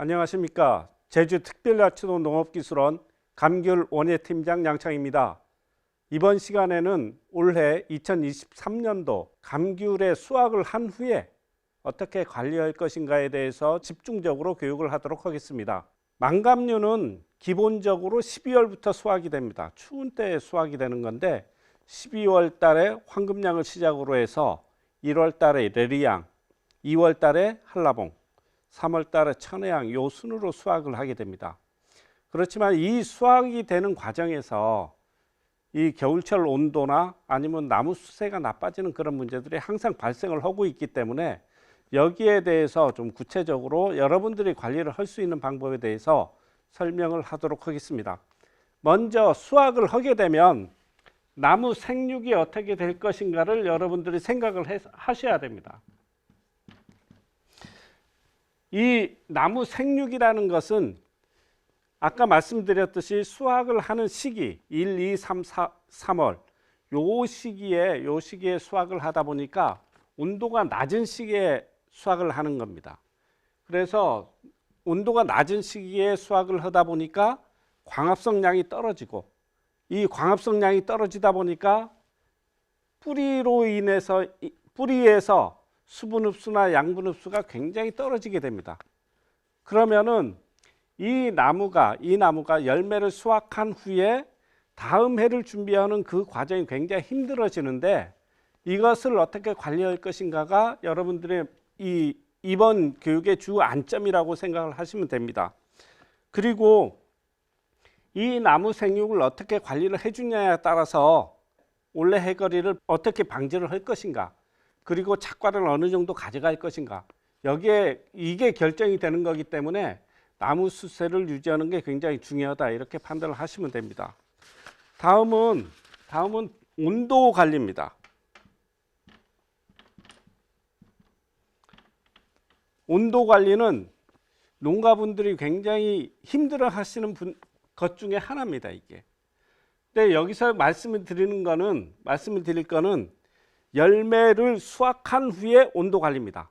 안녕하십니까. 제주특별자치도 농업기술원 감귤 원예팀장 양창입니다. 이번 시간에는 올해 2023년도 감귤의 수확을 한 후에 어떻게 관리할 것인가에 대해서 집중적으로 교육을 하도록 하겠습니다. 망감류는 기본적으로 12월부터 수확이 됩니다. 추운 때에 수확이 되는 건데 12월 달에 황금량을 시작으로 해서 1월 달에 레리양, 2월 달에 한라봉, 3월 달에 천혜향 요 순으로 수확을 하게 됩니다. 그렇지만 이 수확이 되는 과정에서 이 겨울철 온도나 아니면 나무 수세가 나빠지는 그런 문제들이 항상 발생을 하고 있기 때문에 여기에 대해서 좀 구체적으로 여러분들이 관리를 할 수 있는 방법에 대해서 설명을 하도록 하겠습니다. 먼저 수확을 하게 되면 나무 생육이 어떻게 될 것인가를 여러분들이 생각을 하셔야 됩니다. 이 나무 생육이라는 것은 아까 말씀드렸듯이 수확을 하는 시기 1, 2, 3, 4, 3월 요 시기에 수확을 하다 보니까 온도가 낮은 시기에 수확을 하는 겁니다. 그래서 온도가 낮은 시기에 수확을 하다 보니까 광합성량이 떨어지고 이 광합성량이 떨어지다 보니까 뿌리에서 수분 흡수나 양분 흡수가 굉장히 떨어지게 됩니다. 그러면은 이 나무가 열매를 수확한 후에 다음 해를 준비하는 그 과정이 굉장히 힘들어지는데 이것을 어떻게 관리할 것인가가 여러분들의 이번 교육의 주 안점이라고 생각을 하시면 됩니다. 그리고 이 나무 생육을 어떻게 관리를 해주냐에 따라서 올해 해거리를 어떻게 방지를 할 것인가, 그리고 착과를 어느 정도 가져갈 것인가, 여기에 이게 결정이 되는 거기 때문에 나무 수세를 유지하는 게 굉장히 중요하다 이렇게 판단을 하시면 됩니다. 다음은 온도 관리입니다. 온도 관리는 농가분들이 굉장히 힘들어 하시는 것 중에 하나입니다, 이게. 근데 여기서 말씀을 드릴 거는 열매를 수확한 후에 온도 관리입니다.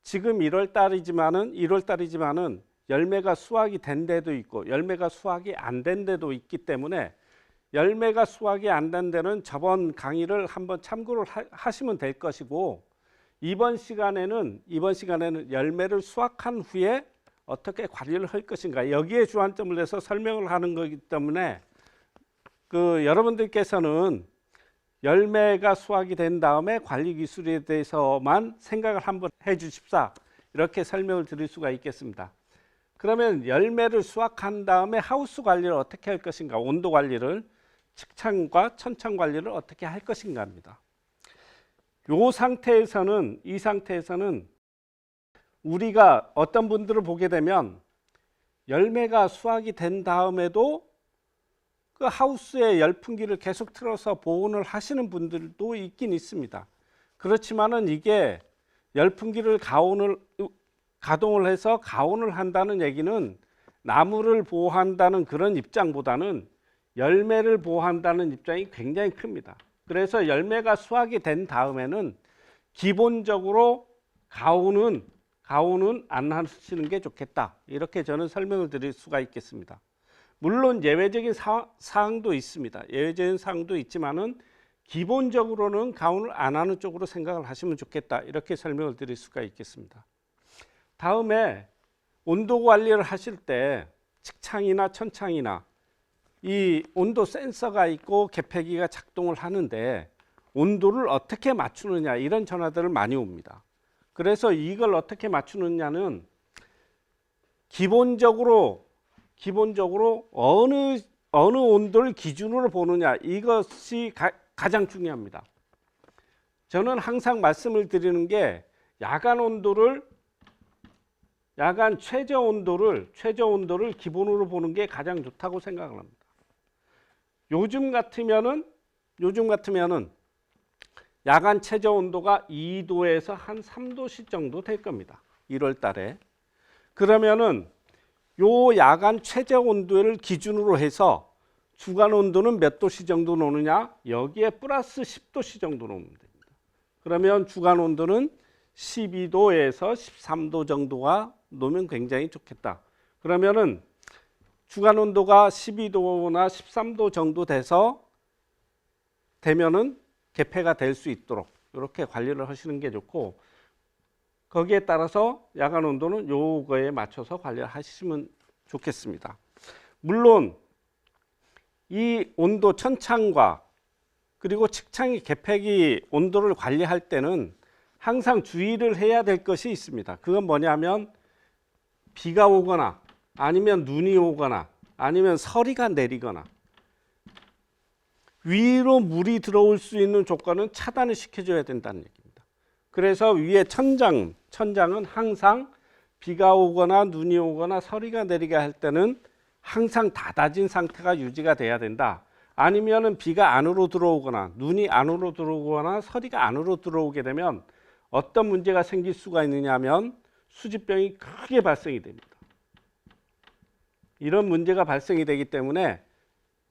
지금 1월 달이지만은 열매가 수확이 된 데도 있고 열매가 수확이 안 된 데도 있기 때문에 열매가 수확이 안 된 데는 저번 강의를 한번 참고를 하시면 될 것이고 이번 시간에는 열매를 수확한 후에 어떻게 관리를 할 것인가 여기에 주안점을 내서 설명을 하는 거기 때문에 여러분들께서는 열매가 수확이 된 다음에 관리 기술에 대해서만 생각을 한번 해 주십사 이렇게 설명을 드릴 수가 있겠습니다. 그러면 열매를 수확한 다음에 하우스 관리를 어떻게 할 것인가, 온도 관리를, 측창과 천창 관리를 어떻게 할 것인가 합니다. 이 상태에서는 우리가 어떤 분들을 보게 되면 열매가 수확이 된 다음에도 그 하우스에 열풍기를 계속 틀어서 보온을 하시는 분들도 있긴 있습니다. 그렇지만은 이게 열풍기를 가동을 해서 가온을 한다는 얘기는 나무를 보호한다는 그런 입장보다는 열매를 보호한다는 입장이 굉장히 큽니다. 그래서 열매가 수확이 된 다음에는 기본적으로 가온은 안 하시는 게 좋겠다 이렇게 저는 설명을 드릴 수가 있겠습니다. 물론 예외적인 사항도 있습니다. 예외적인 사항도 있지만은 기본적으로는 가온을 안 하는 쪽으로 생각을 하시면 좋겠다 이렇게 설명을 드릴 수가 있겠습니다. 다음에 온도 관리를 하실 때 측창이나 천창이나 이 온도 센서가 있고 계폐기가 작동을 하는데 온도를 어떻게 맞추느냐 이런 전화들을 많이 옵니다. 그래서 이걸 어떻게 맞추느냐는 기본적으로 어느 온도를 기준으로 보느냐 이것이 가장 중요합니다. 저는 항상 말씀을 드리는 게 야간 최저 온도를 기본으로 보는 게 가장 좋다고 생각을 합니다. 요즘 같으면은 야간 최저 온도가 2도에서 한 3도씨 정도 될 겁니다. 1월 달에. 그러면은 요 야간 최저 온도를 기준으로 해서 주간 온도는 몇 도씨 정도 놓느냐? 여기에 플러스 10도씨 정도 놓으면 됩니다. 그러면 주간 온도는 12도에서 13도 정도가 놓으면 굉장히 좋겠다. 그러면은 주간 온도가 12도나 13도 정도 되면은 개폐가 될 수 있도록 이렇게 관리를 하시는 게 좋고, 거기에 따라서 야간 온도는 요거에 맞춰서 관리를 하시면 좋겠습니다. 물론 이 온도 천창과 그리고 측창이 개폐기 온도를 관리할 때는 항상 주의를 해야 될 것이 있습니다. 그건 뭐냐면 비가 오거나 아니면 눈이 오거나 아니면 서리가 내리거나 위로 물이 들어올 수 있는 조건은 차단을 시켜줘야 된다는 얘기입니다. 그래서 위에 천장은 항상 비가 오거나 눈이 오거나 서리가 내리게 할 때는 항상 닫아진 상태가 유지가 돼야 된다. 아니면은 비가 안으로 들어오거나 눈이 안으로 들어오거나 서리가 안으로 들어오게 되면 어떤 문제가 생길 수가 있느냐 하면 수지병이 크게 발생이 됩니다. 이런 문제가 발생이 되기 때문에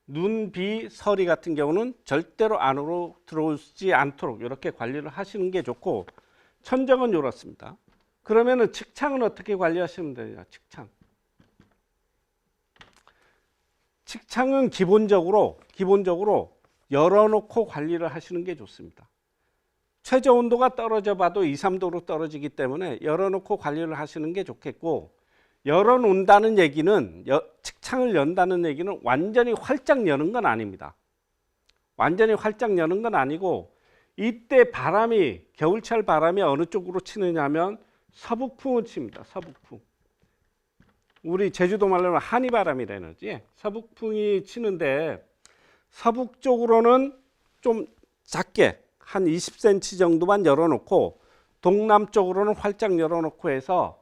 눈, 비, 서리 같은 경우는 절대로 안으로 들어오지 않도록 이렇게 관리를 하시는 게 좋고, 천정은 이렇습니다. 그러면은 측창은 어떻게 관리하시면 되냐? 측창은 기본적으로 열어놓고 관리를 하시는 게 좋습니다. 최저 온도가 떨어져 봐도 2, 3도로 떨어지기 때문에 열어놓고 관리를 하시는 게 좋겠고, 열어놓는다는 얘기는, 측창을 연다는 얘기는 완전히 활짝 여는 건 아닙니다. 완전히 활짝 여는 건 아니고, 이때 바람이, 겨울철 바람이 어느 쪽으로 치느냐 하면 서북풍을 칩니다. 서북풍. 우리 제주도 말로는 한이바람이라는 거지. 서북풍이 치는데 서북 쪽으로는 좀 작게 한 20cm 정도만 열어놓고 동남쪽으로는 활짝 열어놓고 해서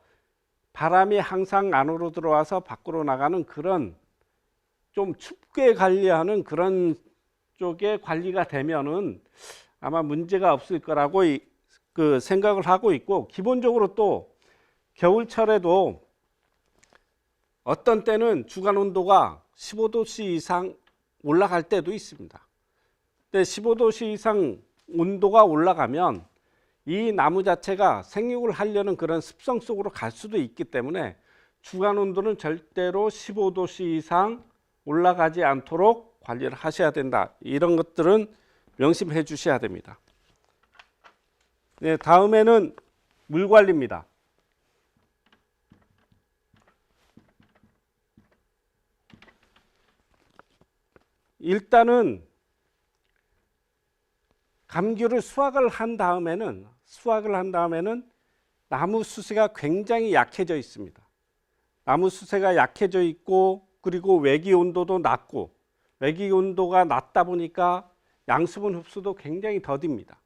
바람이 항상 안으로 들어와서 밖으로 나가는 그런 좀 춥게 관리하는 그런 쪽에 관리가 되면은 아마 문제가 없을 거라고 그 생각을 하고 있고, 기본적으로 또 겨울철에도 어떤 때는 주간 온도가 15도씨 이상 올라갈 때도 있습니다. 근데 15도씨 이상 온도가 올라가면 이 나무 자체가 생육을 하려는 그런 습성 속으로 갈 수도 있기 때문에 주간 온도는 절대로 15도씨 이상 올라가지 않도록 관리를 하셔야 된다. 이런 것들은 명심해 주셔야 됩니다. 네, 다음에는 물 관리입니다. 일단은 감귤을 수확을 한 다음에는 나무 수세가 굉장히 약해져 있습니다. 나무 수세가 약해져 있고, 그리고 외기 온도도 낮고, 외기 온도가 낮다 보니까 양수분 흡수도 굉장히 더딥니다.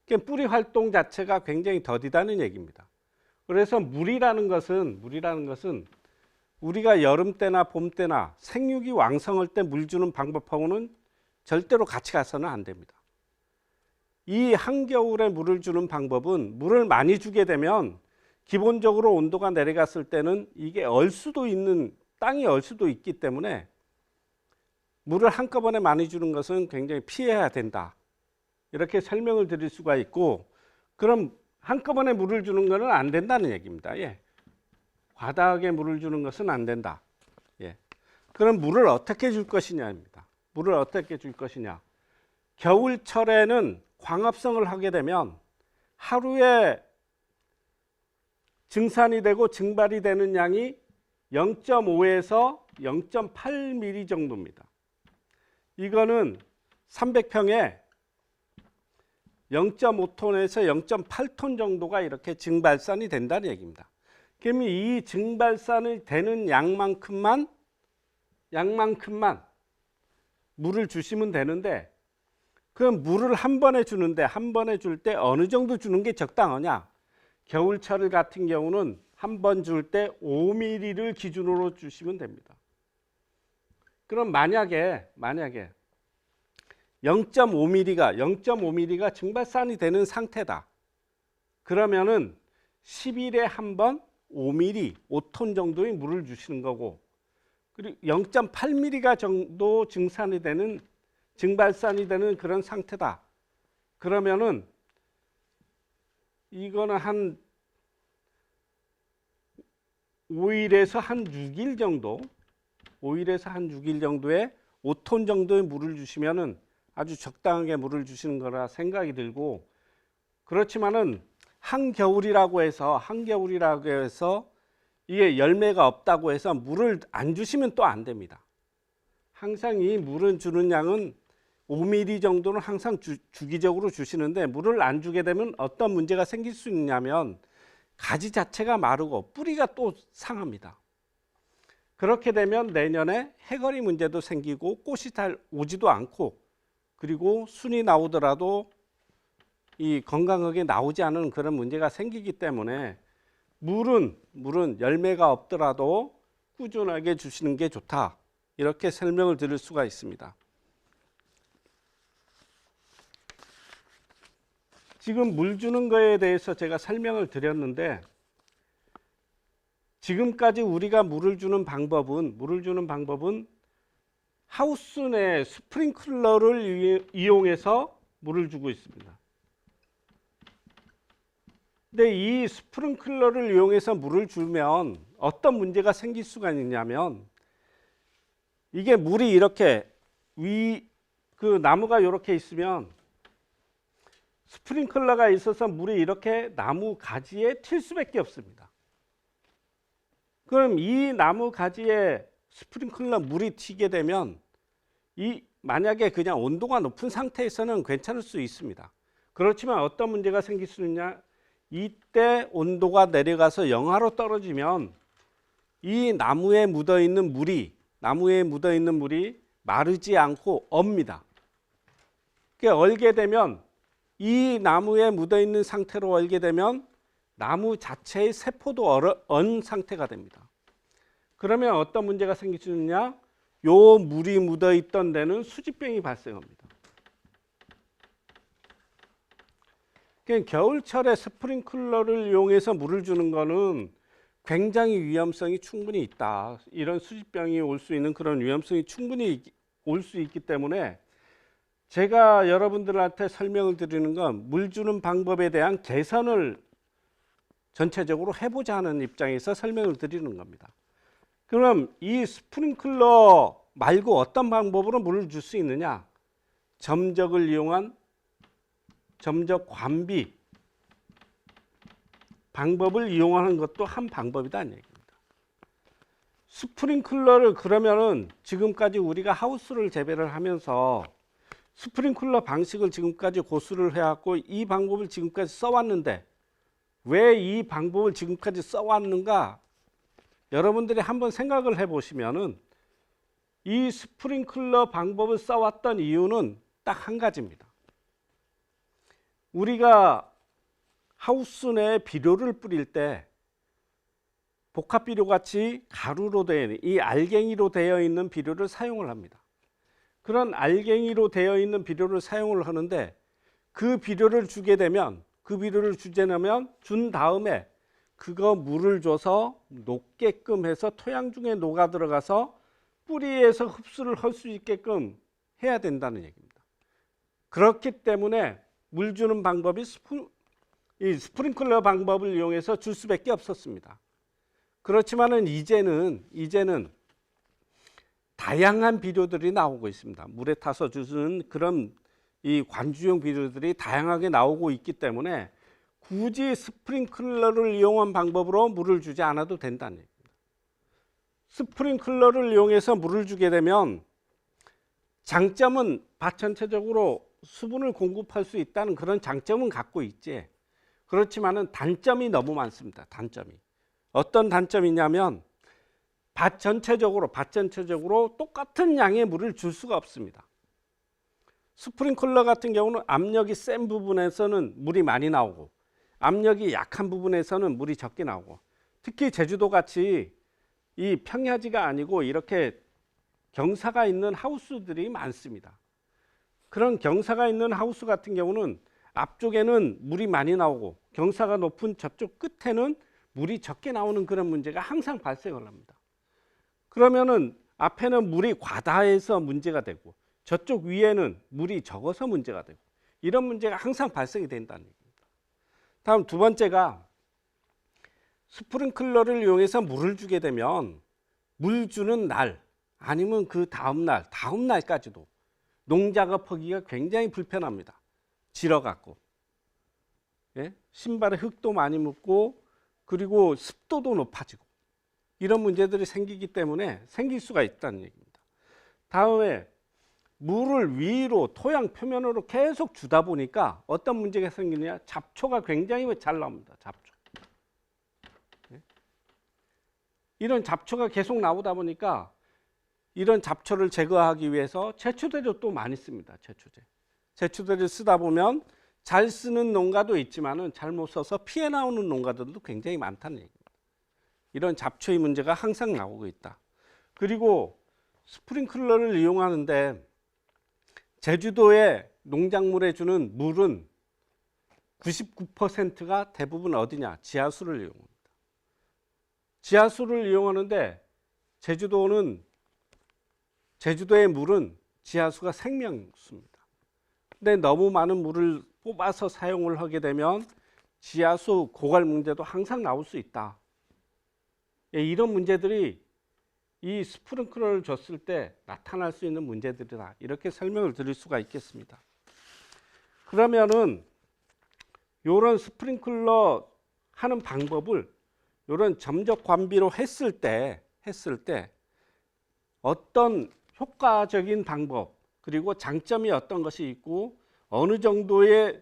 그러니까 뿌리 활동 자체가 굉장히 더디다는 얘기입니다. 그래서 물이라는 것은 우리가 여름 때나 봄 때나 생육이 왕성할 때 물 주는 방법하고는 절대로 같이 가서는 안 됩니다. 이 한겨울에 물을 주는 방법은, 물을 많이 주게 되면 기본적으로 온도가 내려갔을 때는 이게 땅이 얼 수도 있기 때문에 물을 한꺼번에 많이 주는 것은 굉장히 피해야 된다. 이렇게 설명을 드릴 수가 있고, 그럼 한꺼번에 물을 주는 것은 안 된다는 얘기입니다. 예. 과다하게 물을 주는 것은 안 된다. 예. 그럼 물을 어떻게 줄 것이냐입니다. 물을 어떻게 줄 것이냐. 겨울철에는 광합성을 하게 되면 하루에 증산이 되고 증발이 되는 양이 0.5에서 0.8mm 정도입니다. 이거는 300평에 0.5톤에서 0.8톤 정도가 이렇게 증발산이 된다는 얘기입니다. 그러면 이 증발산이 되는 양만큼만 물을 주시면 되는데, 그럼 물을 한 번에 줄 때 어느 정도 주는 게 적당하냐? 겨울철 같은 경우는 한 번 줄 때 5mm를 기준으로 주시면 됩니다. 그럼 만약에 0.5mm가 증발산이 되는 상태다. 그러면은 10일에 한 번 5mm, 5톤 정도의 물을 주시는 거고, 그리고 0.8mm가 정도 증발산이 되는 그런 상태다. 그러면은 이거는 한 5일에서 한 6일 정도, 5일에서 한 6일 정도의 5톤 정도의 물을 주시면은 아주 적당하게 물을 주시는 거라 생각이 들고, 그렇지만은 한겨울이라고 해서 이게 열매가 없다고 해서 물을 안 주시면 또 안 됩니다. 항상 이 물을 주는 양은 5ml 정도는 항상 주기적으로 주시는데, 물을 안 주게 되면 어떤 문제가 생길 수 있냐면 가지 자체가 마르고 뿌리가 또 상합니다. 그렇게 되면 내년에 해거리 문제도 생기고 꽃이 잘 오지도 않고, 그리고 순이 나오더라도 이 건강하게 나오지 않은 그런 문제가 생기기 때문에 물은 열매가 없더라도 꾸준하게 주시는 게 좋다, 이렇게 설명을 드릴 수가 있습니다. 지금 물 주는 거에 대해서 제가 설명을 드렸는데, 지금까지 우리가 물을 주는 방법은 하우스 내 스프링클러를 이용해서 물을 주고 있습니다. 근데 이 스프링클러를 이용해서 물을 주면 어떤 문제가 생길 수가 있냐면, 이게 물이 이렇게 그 나무가 이렇게 있으면 스프링클러가 있어서 물이 이렇게 나무 가지에 튈 수밖에 없습니다. 그럼 이 나무 가지에 스프링클러 물이 튀게 되면 만약에 그냥 온도가 높은 상태에서는 괜찮을 수 있습니다. 그렇지만 어떤 문제가 생길 수 있냐, 이때 온도가 내려가서 영하로 떨어지면 이 나무에 묻어 있는 물이 마르지 않고 얼니다. 얼게 되면, 이 나무에 묻어 있는 상태로 얼게 되면 나무 자체의 세포도 얼은 상태가 됩니다. 그러면 어떤 문제가 생길 수 있느냐, 요 물이 묻어 있던 데는 수지병이 발생합니다. 겨울철에 스프링클러를 이용해서 물을 주는 거는 굉장히 위험성이 충분히 있다. 이런 수지병이 올 수 있는 그런 위험성이 충분히 올 수 있기 때문에 제가 여러분들한테 설명을 드리는 건 물 주는 방법에 대한 개선을 전체적으로 해보자는 입장에서 설명을 드리는 겁니다. 그럼 이 스프링클러 말고 어떤 방법으로 물을 줄 수 있느냐? 점적을 이용한 점적 관비 방법을 이용하는 것도 한 방법이다는 얘기입니다. 스프링클러를 그러면은 지금까지 우리가 하우스를 재배를 하면서 스프링클러 방식을 지금까지 고수를 해왔고 이 방법을 지금까지 써왔는데, 왜 이 방법을 지금까지 써왔는가, 여러분들이 한번 생각을 해보시면은 이 스프링클러 방법을 써왔던 이유는 딱 한 가지입니다. 우리가 하우스 내에 비료를 뿌릴 때 복합비료 같이 가루로 되어 있는, 이 알갱이로 되어 있는 비료를 사용을 합니다. 그런 알갱이로 되어 있는 비료를 사용을 하는데, 그 비료를 주게 되면, 준 다음에 그거 물을 줘서 녹게끔 해서 토양 중에 녹아 들어가서 뿌리에서 흡수를 할 수 있게끔 해야 된다는 얘기입니다. 그렇기 때문에 물 주는 방법이 이 스프링클러 방법을 이용해서 줄 수밖에 없었습니다. 그렇지만은 이제는 다양한 비료들이 나오고 있습니다. 물에 타서 주는 그런 이 관주용 비료들이 다양하게 나오고 있기 때문에 굳이 스프링클러를 이용한 방법으로 물을 주지 않아도 된다는 얘기입니다. 스프링클러를 이용해서 물을 주게 되면 장점은 밭 전체적으로 수분을 공급할 수 있다는 그런 장점은 갖고 있지. 그렇지만은 단점이 너무 많습니다. 단점이. 어떤 단점이냐면 밭 전체적으로 똑같은 양의 물을 줄 수가 없습니다. 스프링클러 같은 경우는 압력이 센 부분에서는 물이 많이 나오고, 압력이 약한 부분에서는 물이 적게 나오고, 특히 제주도 같이 이 평야지가 아니고 이렇게 경사가 있는 하우스들이 많습니다. 그런 경사가 있는 하우스 같은 경우는 앞쪽에는 물이 많이 나오고 경사가 높은 저쪽 끝에는 물이 적게 나오는 그런 문제가 항상 발생을 합니다. 그러면은 앞에는 물이 과다해서 문제가 되고 저쪽 위에는 물이 적어서 문제가 되고, 이런 문제가 항상 발생이 된다는 얘기입니다. 다음 두 번째가 스프링클러를 이용해서 물을 주게 되면 물 주는 날 아니면 그 다음 날까지도 농작업하기가 굉장히 불편합니다. 질어갖고, 예? 신발에 흙도 많이 묻고 그리고 습도도 높아지고 이런 문제들이 생기기 때문에 생길 수가 있다는 얘기입니다. 다음에 물을 위로 토양 표면으로 계속 주다 보니까 어떤 문제가 생기느냐, 잡초가 굉장히 잘 나옵니다. 잡초. 이런 잡초가 계속 나오다 보니까 이런 잡초를 제거하기 위해서 제초제도 또 많이 씁니다. 제초제를 쓰다 보면 잘 쓰는 농가도 있지만은 잘못 써서 피해 나오는 농가들도 굉장히 많다는 얘기입니다. 이런 잡초의 문제가 항상 나오고 있다. 그리고 스프링클러를 이용하는데 제주도의 농작물에 주는 물은 99%가 대부분 어디냐? 지하수를 이용합니다. 지하수를 이용하는데 제주도의 물은 지하수가 생명수입니다. 근데 너무 많은 물을 뽑아서 사용을 하게 되면 지하수 고갈 문제도 항상 나올 수 있다. 이런 문제들이 이 스프링클러를 줬을 때 나타날 수 있는 문제들이다. 이렇게 설명을 드릴 수가 있겠습니다. 그러면은 이런 스프링클러 하는 방법을 이런 점적 관비로 했을 때 어떤 효과적인 방법 그리고 장점이 어떤 것이 있고 어느 정도의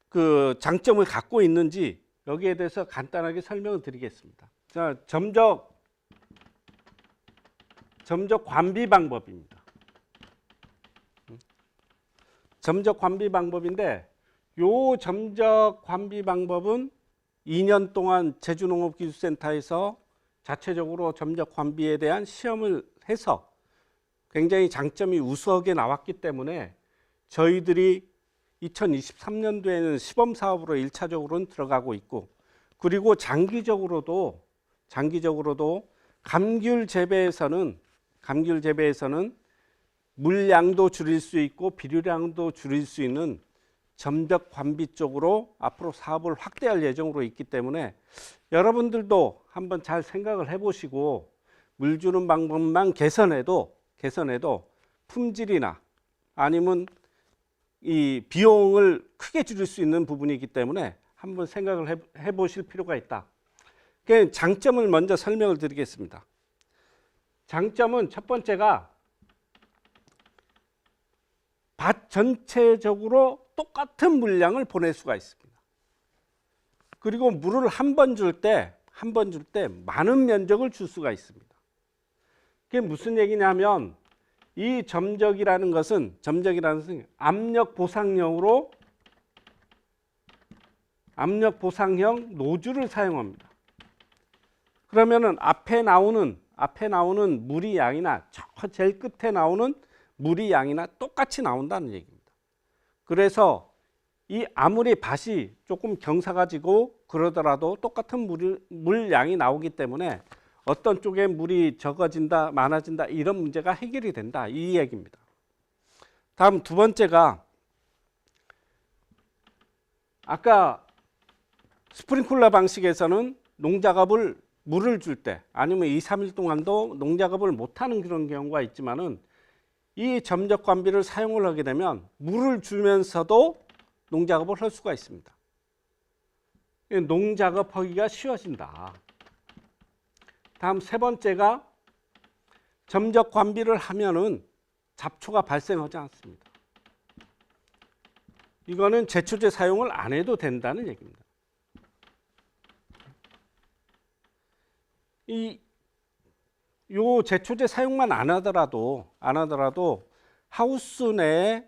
그 장점을 갖고 있는지 여기에 대해서 간단하게 설명을 드리겠습니다. 자, 점적 관비 방법입니다. 점적 관비 방법인데 요 점적 관비 방법은 2년 동안 제주농업기술센터에서 자체적으로 점적 관비에 대한 시험을 해서 굉장히 장점이 우수하게 나왔기 때문에 저희들이 2023년도에는 시범 사업으로 1차적으로는 들어가고 있고, 그리고 장기적으로도 감귤 재배에서는 물량도 줄일 수 있고 비료량도 줄일 수 있는 점적 관비 쪽으로 앞으로 사업을 확대할 예정으로 있기 때문에 여러분들도 한번 잘 생각을 해보시고 물 주는 방법만 개선해도 품질이나 아니면 이 비용을 크게 줄일 수 있는 부분이기 때문에 한번 생각을 해보실 필요가 있다. 그러니까 장점을 먼저 설명을 드리겠습니다. 장점은 첫 번째가 밭 전체적으로 똑같은 물량을 보낼 수가 있습니다. 그리고 물을 한 번 줄 때 많은 면적을 줄 수가 있습니다. 그게 무슨 얘기냐면 이 점적이라는 것은 압력 보상형 노즐을 사용합니다. 그러면은 앞에 나오는 물의 양이나 제일 끝에 나오는 물의 양이나 똑같이 나온다는 얘기입니다. 그래서 이 아무리 밭이 조금 경사가 지고 그러더라도 똑같은 물량이 나오기 때문에 어떤 쪽에 물이 적어진다, 많아진다 이런 문제가 해결이 된다 이 얘기입니다. 다음 두 번째가 아까 스프링클러 방식에서는 농작업을 물을 줄 때 아니면 2, 3일 동안도 농작업을 못하는 그런 경우가 있지만은 이 점적 관비를 사용을 하게 되면 물을 주면서도 농작업을 할 수가 있습니다. 농작업하기가 쉬워진다. 다음 세 번째가 점적 관비를 하면은 잡초가 발생하지 않습니다. 이거는 제초제 사용을 안 해도 된다는 얘기입니다. 요 제초제 사용만 안 하더라도 하우스 내에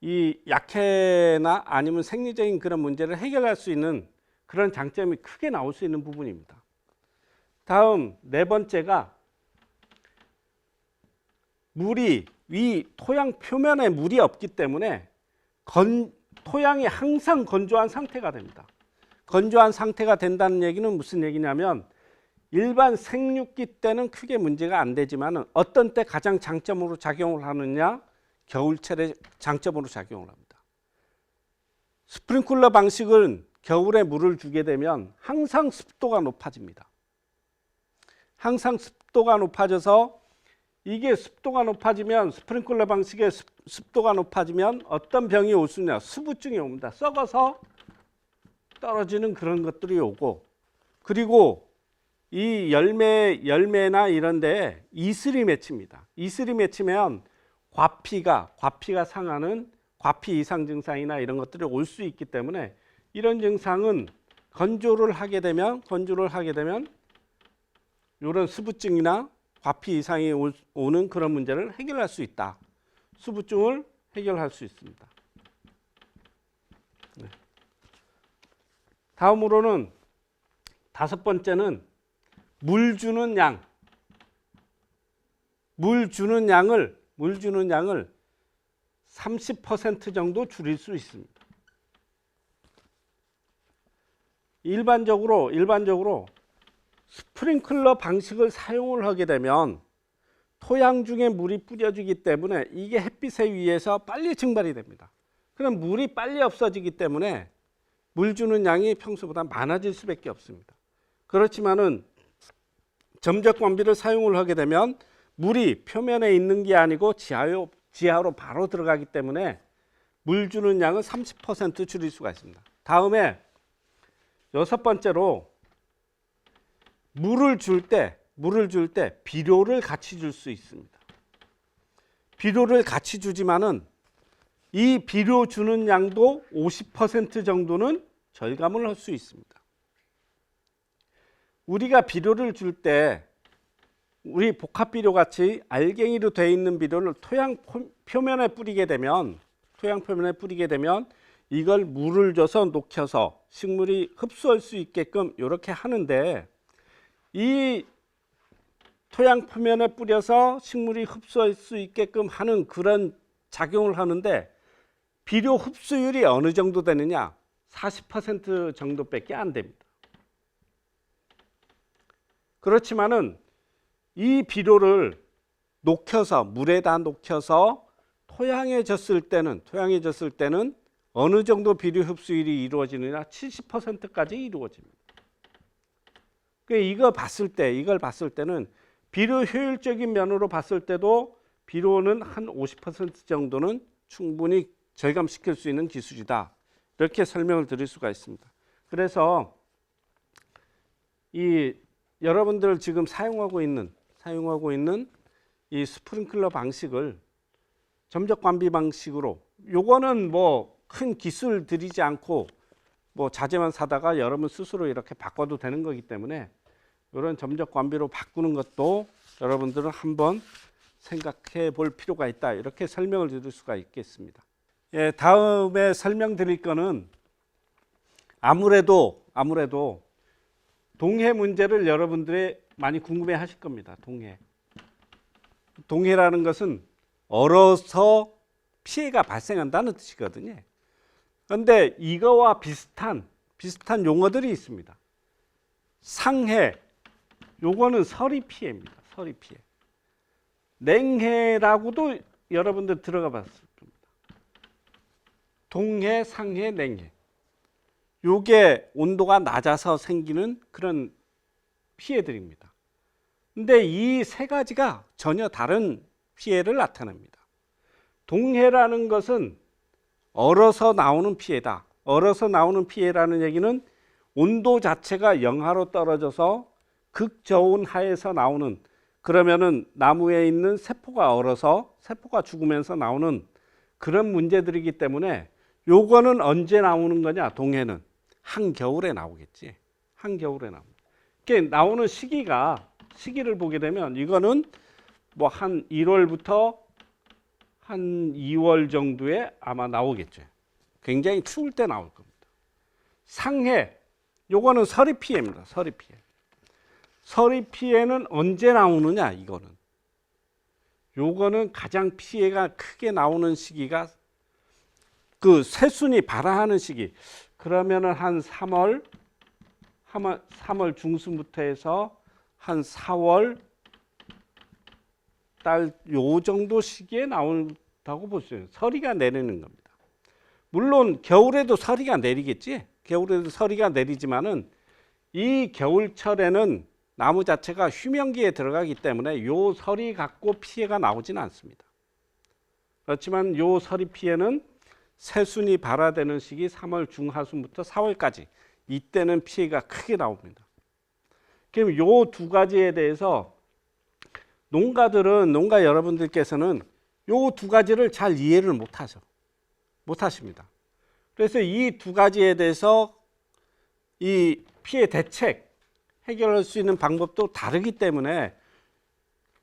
이 약해나 아니면 생리적인 그런 문제를 해결할 수 있는 그런 장점이 크게 나올 수 있는 부분입니다. 다음 네 번째가 토양 표면에 물이 없기 때문에 토양이 항상 건조한 상태가 됩니다. 건조한 상태가 된다는 얘기는 무슨 얘기냐면 일반 생육기 때는 크게 문제가 안 되지만 어떤 때 가장 장점으로 작용을 하느냐, 겨울철에 장점으로 작용을 합니다. 스프링클러 방식은 겨울에 물을 주게 되면 항상 습도가 높아집니다. 항상 습도가 높아져서 이게 습도가 높아지면 스프링클러 방식의 습도가 높아지면 어떤 병이 올 수 있냐? 수부증이 옵니다. 썩어서 떨어지는 그런 것들이 오고, 그리고 이 열매나 이런 데 이슬이 맺힙니다. 이슬이 맺히면 과피가 상하는 과피 이상 증상이나 이런 것들이 올 수 있기 때문에 이런 증상은 건조를 하게 되면 이런 수부증이나 과피 이상이 오는 그런 문제를 해결할 수 있다. 수부증을 해결할 수 있습니다. 네. 다음으로는 5번째는 물 주는 양. 물 주는 양을 30% 정도 줄일 수 있습니다. 일반적으로 스프링클러 방식을 사용을 하게 되면 토양 중에 물이 뿌려지기 때문에 이게 햇빛에 의해서 빨리 증발이 됩니다. 그럼 물이 빨리 없어지기 때문에 물 주는 양이 평소보다 많아질 수밖에 없습니다. 그렇지만은 점적관비를 사용을 하게 되면 물이 표면에 있는 게 아니고 지하로 바로 들어가기 때문에 물 주는 양을 30% 줄일 수가 있습니다. 다음에 6번째로 물을 줄 때 비료를 같이 줄 수 있습니다. 비료를 같이 주지만은 이 비료 주는 양도 50% 정도는 절감을 할 수 있습니다. 우리가 비료를 줄 때 우리 복합 비료 같이 알갱이로 되어 있는 비료를 토양 표면에 뿌리게 되면 이걸 물을 줘서 녹여서 식물이 흡수할 수 있게끔 이렇게 하는데, 이 토양 표면에 뿌려서 식물이 흡수할 수 있게끔 하는 그런 작용을 하는데 비료 흡수율이 어느 정도 되느냐? 40% 정도밖에 안 됩니다. 그렇지만은 이 비료를 물에다 녹여서 토양에 줬을 때는 어느 정도 비료 흡수율이 이루어지느냐? 70%까지 이루어집니다. 이걸 봤을 때는 비료 효율적인 면으로 봤을 때도 비료는 한 50% 정도는 충분히 절감시킬 수 있는 기술이다. 이렇게 설명을 드릴 수가 있습니다. 그래서 이 여러분들 지금 사용하고 있는 이 스프링클러 방식을 점적관비 방식으로, 요거는 뭐 큰 기술 들이지 않고 뭐 자재만 사다가 여러분 스스로 이렇게 바꿔도 되는 거기 때문에 이런 점적관비로 바꾸는 것도 여러분들은 한번 생각해 볼 필요가 있다. 이렇게 설명을 드릴 수가 있겠습니다. 예, 다음에 설명드릴 거는 아무래도 동해 문제를 여러분들이 많이 궁금해 하실 겁니다. 동해라는 것은 얼어서 피해가 발생한다는 뜻이거든요. 그런데 이거와 비슷한 용어들이 있습니다. 상해, 요거는 서리 피해입니다. 서리 피해. 냉해라고도 여러분들 들어가 봤을 겁니다. 동해, 상해, 냉해. 요게 온도가 낮아서 생기는 그런 피해들입니다. 근데 이 세 가지가 전혀 다른 피해를 나타냅니다. 동해라는 것은 얼어서 나오는 피해다. 얼어서 나오는 피해라는 얘기는 온도 자체가 영하로 떨어져서 극저온 하에서 나오는, 그러면은 나무에 있는 세포가 얼어서 세포가 죽으면서 나오는 그런 문제들이기 때문에 요거는 언제 나오는 거냐? 동해는 한겨울에 나오겠지. 한겨울에 나옵니다. 이게 나오는 시기를 보게 되면 이거는 뭐 한 1월부터 한 2월 정도에 아마 나오겠죠. 굉장히 추울 때 나올 겁니다. 상해, 요거는 서리 피해입니다. 서리 피해. 서리 피해는 언제 나오느냐? 요거는 가장 피해가 크게 나오는 시기가 그 새순이 발화하는 시기. 그러면은 한 3월 중순부터 해서 한 4월 달 요 정도 시기에 나올 볼 수 있어요. 서리가 내리는 겁니다. 물론 겨울에도 서리가 내리겠지. 겨울에도 서리가 내리지만은 이 겨울철에는 나무 자체가 휴명기에 들어가기 때문에 요 서리 갖고 피해가 나오지는 않습니다. 그렇지만 요 서리 피해는 새순이 발화되는 시기 3월 중하순부터 4월까지 이때는 피해가 크게 나옵니다. 그럼 요 두 가지에 대해서 농가 여러분들께서는 요 두 가지를 잘 이해를 못하십니다. 그래서 이 두 가지에 대해서 이 피해 대책 해결할 수 있는 방법도 다르기 때문에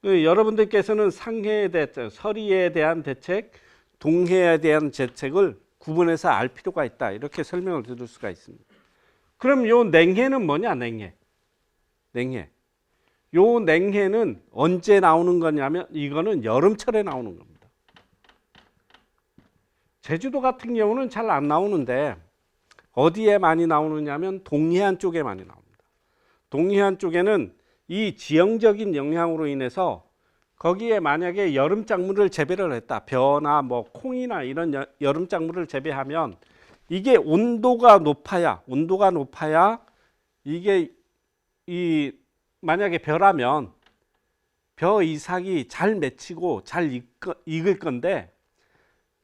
여러분들께서는 상해에 대한 서리에 대한 대책, 동해에 대한 대책을 구분해서 알 필요가 있다. 이렇게 설명을 드릴 수가 있습니다. 그럼 요 냉해는 뭐냐? 냉해. 요 냉해는 언제 나오는 거냐면 이거는 여름철에 나오는 겁니다. 제주도 같은 경우는 잘 안 나오는데 어디에 많이 나오느냐면 동해안 쪽에 많이 나옵니다. 동해안 쪽에는 이 지형적인 영향으로 인해서 거기에 만약에 여름 작물을 재배를 했다. 벼나 뭐 콩이나 이런 여름 작물을 재배하면 이게 온도가 높아야 이게 이 만약에 벼라면 벼 이삭이 잘 맺히고 잘 익을 건데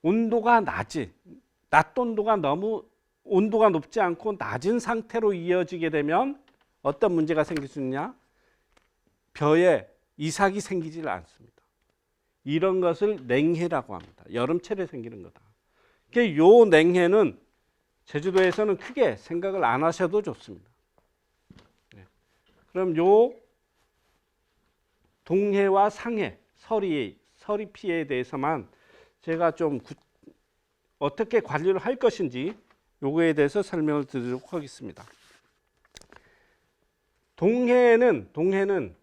온도가 낮 온도가 너무 온도가 높지 않고 낮은 상태로 이어지게 되면 어떤 문제가 생길 수 있냐? 벼에 이삭이 생기질 않습니다. 이런 것을 냉해라고 합니다. 여름철에 생기는 거다. 요 냉해는 제주도에서는 크게 생각을 안 하셔도 좋습니다. 그럼 요 동해와 상해, 서리 피해에 대해서만 제가 좀 어떻게 관리를 할 것인지 요거에 대해서 설명을 드리도록 하겠습니다. 동해는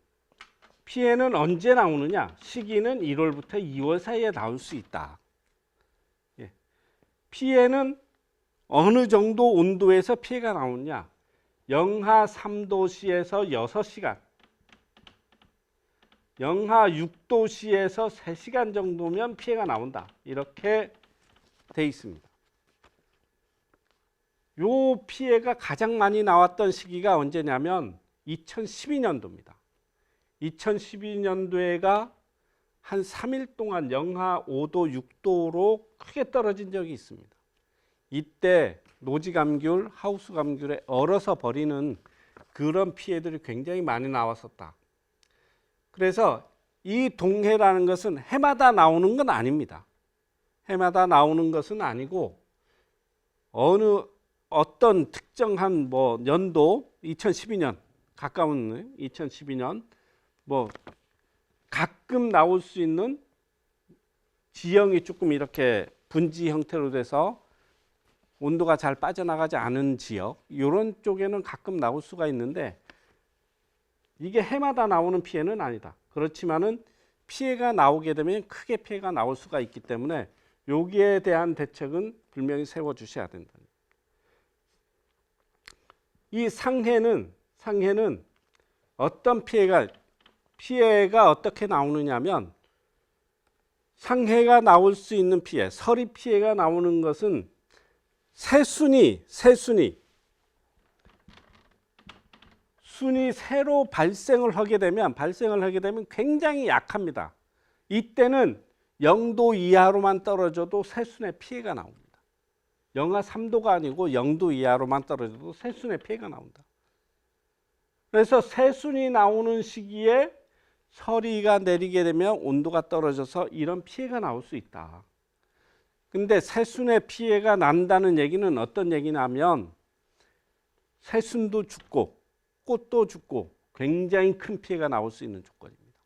피해는 언제 나오느냐? 시기는 1월부터 2월 사이에 나올 수 있다. 피해는 어느 정도 온도에서 피해가 나오느냐? 영하 3도씨에서 6시간, 영하 6도씨에서 3시간 정도면 피해가 나온다. 이렇게 돼 있습니다. 요 피해가 가장 많이 나왔던 시기가 언제냐면 2012년도입니다. 2012년도에가 한 3일 동안 영하 5도, 6도로 크게 떨어진 적이 있습니다. 이때 노지감귤, 하우스감귤에 얼어서 버리는 그런 피해들이 굉장히 많이 나왔었다. 그래서 이 동해라는 것은 해마다 나오는 건 아닙니다. 해마다 나오는 것은 아니고 어떤 특정한 뭐 연도 2012년 가까운 2012년 뭐 가끔 나올 수 있는 지형이 조금 이렇게 분지 형태로 돼서 온도가 잘 빠져나가지 않은 지역 이런 쪽에는 가끔 나올 수가 있는데 이게 해마다 나오는 피해는 아니다. 그렇지만은 피해가 나오게 되면 크게 피해가 나올 수가 있기 때문에 여기에 대한 대책은 분명히 세워 주셔야 된다. 이 상해는 어떤 피해가 어떻게 나오느냐면 상해가 나올 수 있는 피해, 서리 피해가 나오는 것은 새순이 새로 발생을 하게 되면 굉장히 약합니다. 이때는 0도 이하로만 떨어져도 새순의 피해가 나옵니다. 영하 3도가 아니고 0도 이하로만 떨어져도 새순의 피해가 나온다. 그래서 새순이 나오는 시기에 서리가 내리게 되면 온도가 떨어져서 이런 피해가 나올 수 있다. 근데 새순의 피해가 난다는 얘기는 어떤 얘기냐면 새순도 죽고 꽃도 죽고 굉장히 큰 피해가 나올 수 있는 조건입니다.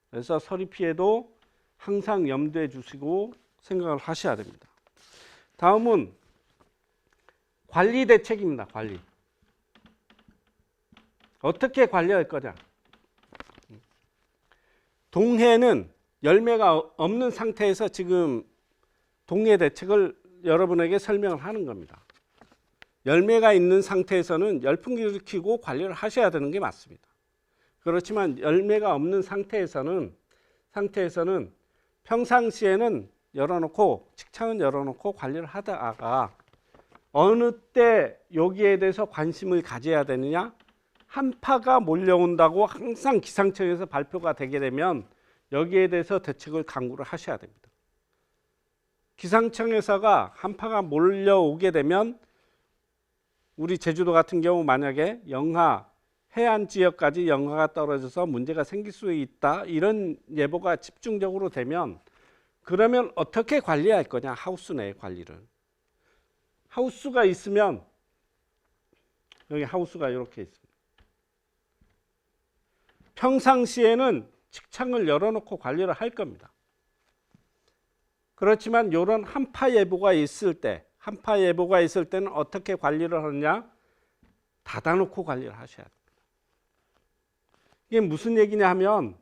그래서 서리 피해도 항상 염두에 두시고 생각을 하셔야 됩니다. 다음은 관리 대책입니다. 관리. 어떻게 관리할 거냐? 동해는 열매가 없는 상태에서 지금 동해 대책을 여러분에게 설명을 하는 겁니다. 열매가 있는 상태에서는 열풍기를 켜고 관리를 하셔야 되는 게 맞습니다. 그렇지만 열매가 없는 상태에서는 평상시에는 열어놓고 직창은 열어놓고 관리를 하다가 어느 때 여기에 대해서 관심을 가져야 되느냐? 한파가 몰려온다고 항상 기상청에서 발표가 되게 되면 여기에 대해서 대책을 강구를 하셔야 됩니다. 기상청에서가 한파가 몰려오게 되면 우리 제주도 같은 경우 만약에 영하 해안 지역까지 영하가 떨어져서 문제가 생길 수 있다 이런 예보가 집중적으로 되면 그러면 어떻게 관리할 거냐? 하우스 내 관리를. 하우스가 있으면 여기 하우스가 이렇게 있습니다. 평상시에는 직창을 열어놓고 관리를 할 겁니다. 그렇지만 이런 한파 예보가 있을 때는 어떻게 관리를 하느냐? 닫아놓고 관리를 하셔야 됩니다. 이게 무슨 얘기냐면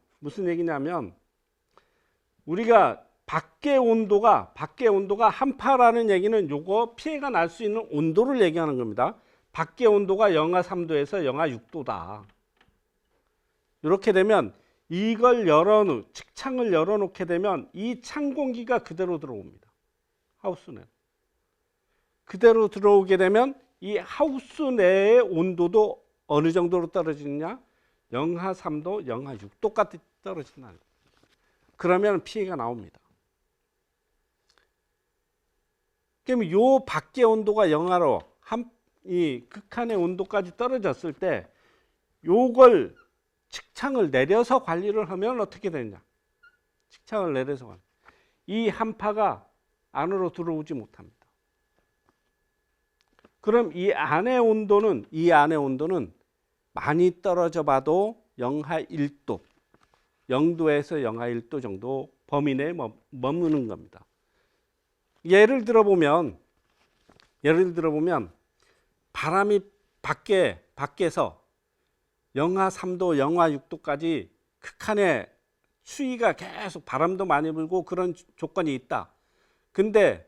우리가 밖의 온도가 한파라는 얘기는 요거 피해가 날 수 있는 온도를 얘기하는 겁니다. 밖의 온도가 영하 3도에서 영하 6도다. 이렇게 되면 이걸 직창을 열어놓게 되면 이 찬 공기가 그대로 들어옵니다. 하우스 내. 그대로 들어오게 되면 이 하우스 내의 온도도 어느 정도로 떨어지느냐? 영하 3도, 영하 6도까지 떨어진다. 그러면 피해가 나옵니다. 그럼 요 밖의 온도가 영하로 이 극한의 온도까지 떨어졌을 때 요걸 직창을 내려서 관리를 하면 어떻게 되느냐? 직창을 내려서 이 한파가 안으로 들어오지 못합니다. 그럼 이 안의 온도는 많이 떨어져 봐도 영하 1도, 0도에서 영하 1도 정도 범위 내에 머무는 겁니다. 예를 들어보면 바람이 밖에서 영하 3도, 영하 6도까지 극한의 추위가 계속 바람도 많이 불고 그런 조건이 있다. 근데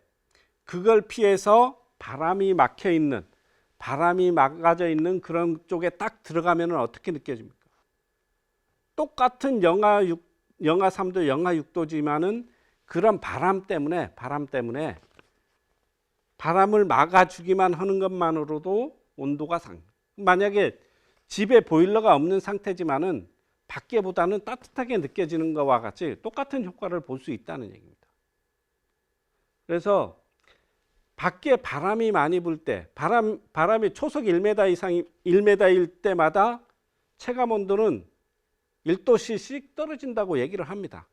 그걸 피해서 바람이 막아져 있는 그런 쪽에 딱 들어가면 어떻게 느껴집니까? 똑같은 영하 3도, 영하 6도지만은 그런 바람 때문에 바람을 막아주기만 하는 것만으로도 온도가 만약에 집에 보일러가 없는 상태지만은 밖에보다는 따뜻하게 느껴지는 것과 같이 똑같은 효과를 볼 수 있다는 얘기입니다. 그래서 밖에 바람이 많이 불 때, 바람이 초속 1m일 때마다 체감 온도는 1도씨씩 떨어진다고 얘기를 합니다.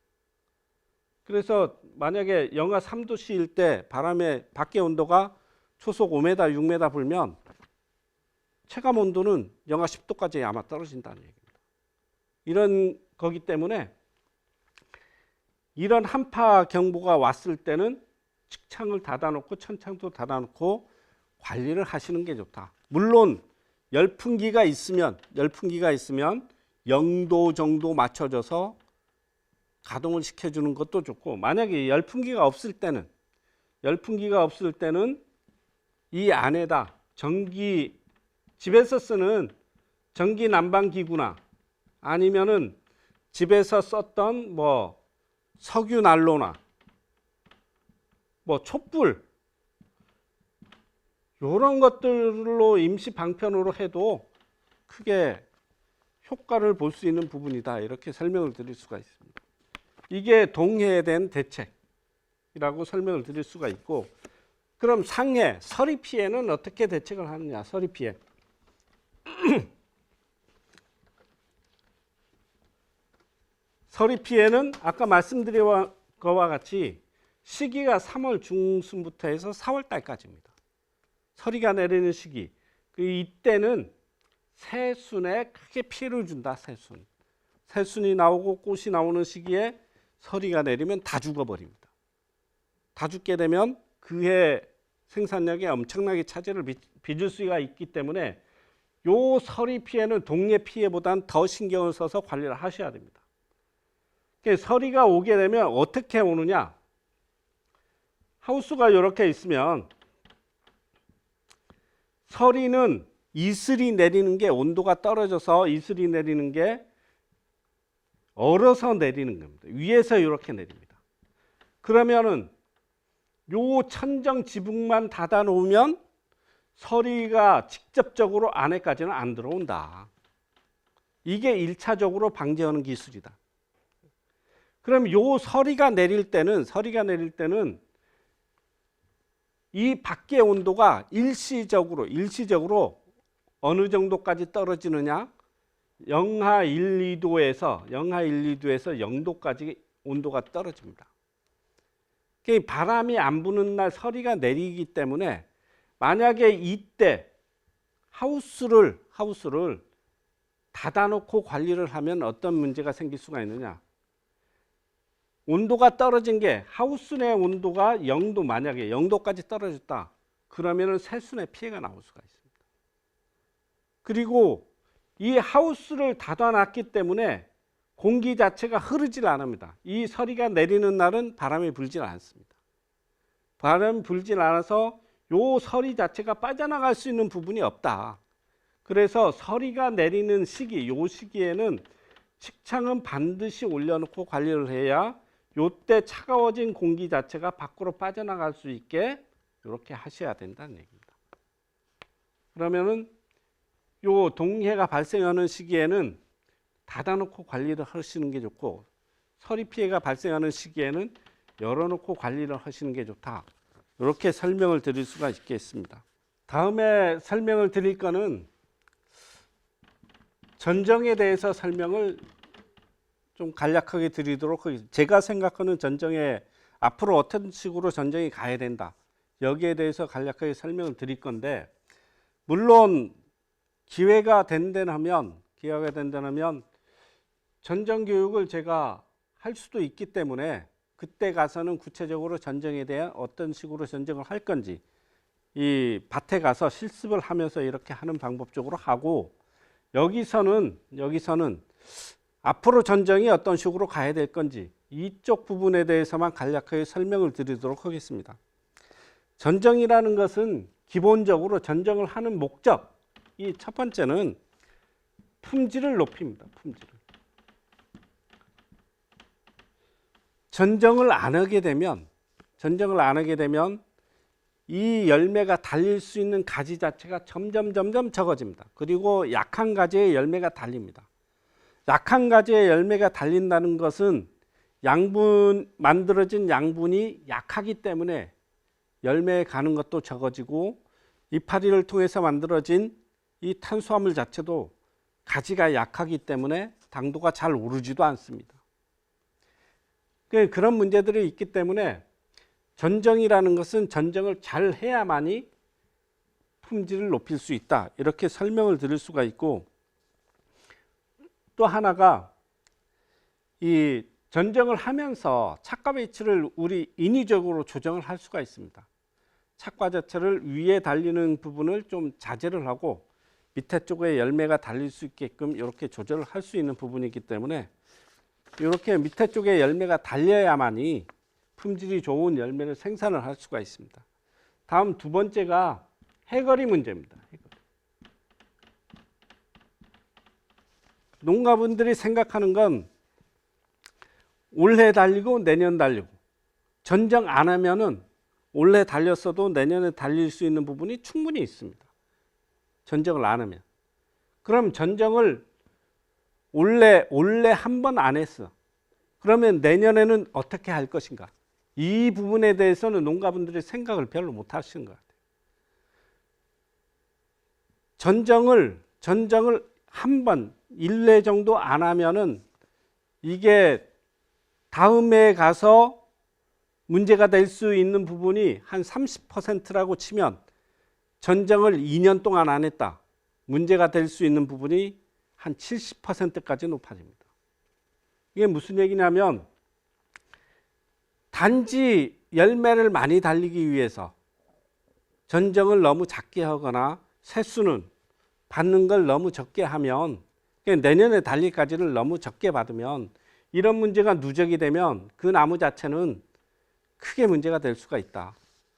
그래서 만약에 영하 3도씨일 때 밖의 온도가 초속 5m, 6m 불면 체감 온도는 영하 10도까지 아마 떨어진다는 얘기입니다. 이런 거기 때문에 이런 한파 경보가 왔을 때는 직창을 닫아놓고 천창도 닫아놓고 관리를 하시는 게 좋다. 물론 열풍기가 있으면 0도 정도 맞춰져서 가동을 시켜주는 것도 좋고, 만약에 열풍기가 없을 때는 이 안에다 집에서 쓰는 전기 난방 기구나 아니면은 집에서 썼던 석유 난로나 촛불 이런 것들로 임시 방편으로 해도 크게 효과를 볼 수 있는 부분이다. 이렇게 설명을 드릴 수가 있습니다. 이게 동해된 대책이라고 설명을 드릴 수가 있고, 그럼 상해, 서리 피해는 어떻게 대책을 하느냐? 서리 피해. 서리 피해는 아까 말씀드린 것과 같이 시기가 3월 중순부터 해서 4월 달까지입니다. 서리가 내리는 시기. 이때는 새순에 크게 피해를 준다. 새순이 나오고 꽃이 나오는 시기에 서리가 내리면 다 죽어버립니다. 다 죽게 되면 그해 생산량에 엄청나게 차질을 빚을 수가 있기 때문에 요 서리 피해는 동해 피해보다는 더 신경을 써서 관리를 하셔야 됩니다. 서리가 오게 되면 어떻게 오느냐? 하우스가 이렇게 있으면 서리는 이슬이 내리는 게, 온도가 떨어져서 이슬이 내리는 게 얼어서 내리는 겁니다. 위에서 이렇게 내립니다. 그러면은 요 천정 지붕만 닫아 놓으면 서리가 직접적으로 안에까지는 안 들어온다. 이게 1차적으로 방지하는 기술이다. 그럼 요 서리가 내릴 때는 이 밖의 온도가 일시적으로 어느 정도까지 떨어지느냐? 영하 1, 2도에서 0도까지 온도가 떨어집니다. 바람이 안 부는 날 서리가 내리기 때문에 만약에 이때 하우스를 닫아놓고 관리를 하면 어떤 문제가 생길 수가 있느냐? 온도가 떨어진 게 하우스 내 온도가 0도, 만약에 0도까지 떨어졌다. 그러면 세순의 피해가 나올 수가 있습니다. 그리고 이 하우스를 닫아놨기 때문에 공기 자체가 흐르질 않습니다. 이 서리가 내리는 날은 바람이 불질 않습니다. 바람이 불질 않아서 요 서리 자체가 빠져나갈 수 있는 부분이 없다. 그래서 서리가 내리는 시기, 요 시기에는 식창은 반드시 올려놓고 관리를 해야 요때 차가워진 공기 자체가 밖으로 빠져나갈 수 있게 이렇게 하셔야 된다는 얘기입니다. 그러면은 요 동해가 발생하는 시기에는 닫아놓고 관리를 하시는 게 좋고, 서리 피해가 발생하는 시기에는 열어놓고 관리를 하시는 게 좋다. 이렇게 설명을 드릴 수가 있겠습니다. 다음에 설명을 드릴 거는 전정에 대해서 설명을 좀 간략하게 드리도록 하겠습니다. 제가 생각하는 전정에 앞으로 어떤 식으로 전정이 가야 된다. 여기에 대해서 간략하게 설명을 드릴 건데, 물론 기회가 된다면 전정 교육을 제가 할 수도 있기 때문에 그때 가서는 구체적으로 전정에 대한 어떤 식으로 전정을 할 건지 이 밭에 가서 실습을 하면서 이렇게 하는 방법 쪽으로 하고, 여기서는 앞으로 전정이 어떤 식으로 가야 될 건지 이쪽 부분에 대해서만 간략하게 설명을 드리도록 하겠습니다. 전정이라는 것은 기본적으로 전정을 하는 목적, 이 첫 번째는 품질을 높입니다. 품질을. 전정을 안 하게 되면 이 열매가 달릴 수 있는 가지 자체가 점점 적어집니다. 그리고 약한 가지에 열매가 달립니다. 약한 가지에 열매가 달린다는 것은 만들어진 양분이 약하기 때문에 열매에 가는 것도 적어지고, 이파리를 통해서 만들어진 이 탄수화물 자체도 가지가 약하기 때문에 당도가 잘 오르지도 않습니다. 그런 문제들이 있기 때문에 전정이라는 것은 전정을 잘 해야만이 품질을 높일 수 있다. 이렇게 설명을 드릴 수가 있고, 또 하나가 이 전정을 하면서 착과 배치를 우리 인위적으로 조정을 할 수가 있습니다. 착과 자체를 위에 달리는 부분을 좀 자제를 하고 밑에 쪽에 열매가 달릴 수 있게끔 이렇게 조절을 할 수 있는 부분이기 때문에 이렇게 밑에 쪽에 열매가 달려야만이 품질이 좋은 열매를 생산을 할 수가 있습니다. 다음 두 번째가 해거리 문제입니다. 농가분들이 생각하는 건 올해 달리고 내년 달리고, 전정 안 하면은 올해 달렸어도 내년에 달릴 수 있는 부분이 충분히 있습니다. 전정을 안 하면. 그럼 전정을 올해 한 번 안 했어. 그러면 내년에는 어떻게 할 것인가? 이 부분에 대해서는 농가분들이 생각을 별로 못 하시는 것 같아요. 전정을 한 번, 1회 정도 안 하면은 이게 다음에 가서 문제가 될 수 있는 부분이 한 30%라고 치면, 전정을 2년 동안 안 했다. 문제가 될 수 있는 부분이 한 70%까지 높아집니다. 이게 무슨 얘기냐면, 단지 열매를 많이 달리기 위해서 전정을 너무 작게 하거나 세수는 받는 걸 너무 적게 하면, 내년에 달릴 가지를 너무 적게 받으면 이런 문제가 누적이 되면 그 나무 자체는 크게 문제가 될 수가 있다.